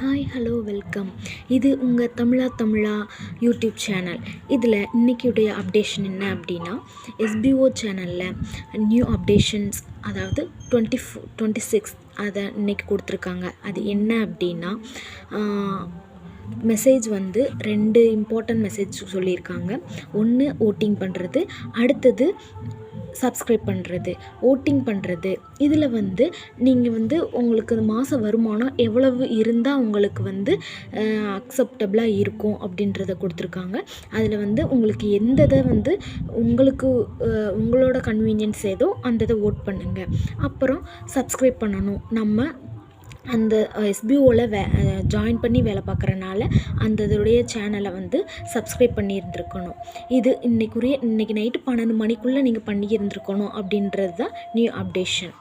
Hi hello welcome. இது உங்கள் தமிழா YouTube channel. இதில் இன்றைக்கியுடைய அப்டேஷன் என்ன அப்படின்னா, எஸ்பிஓ சேனலில் நியூ அப்டேஷன்ஸ், அதாவது 26 அதை இன்றைக்கி கொடுத்துருக்காங்க. அது என்ன அப்படின்னா, மெசேஜ் வந்து 2 இம்பார்ட்டன்ட் மெசேஜ் சொல்லியிருக்காங்க. ஒன்று ஓட்டிங் பண்ணுறது, அடுத்தது சப்ஸ்கிரைப் பண்ணுறது. ஓட்டிங் பண்ணுறது இதில் வந்து நீங்கள் வந்து உங்களுக்கு மாத வருமானம் எவ்வளவு இருந்தால் உங்களுக்கு வந்து அக்செப்டபுளாக இருக்கும் அப்படின்றத கொடுத்துருக்காங்க. அதில் வந்து உங்களுக்கு எந்த இதை வந்து உங்களுக்கு உங்களோட கன்வீனியன்ஸ் ஏதோ அந்த இதை ஓட் பண்ணுங்கள். அப்புறம் சப்ஸ்கிரைப் பண்ணணும். நம்ம அந்த எஸ்பிஓவில் ஜாயின் பண்ணி வேலை பார்க்குறனால அந்த இதோடைய சேனலை வந்து சப்ஸ்கிரைப் பண்ணியிருந்துருக்கணும். இது இன்றைக்கி நைட்டு 12 மணிக்குள்ளே நீங்கள் பண்ணியிருந்துருக்கணும் அப்படின்றது தான் நியூ அப்டேஷன்.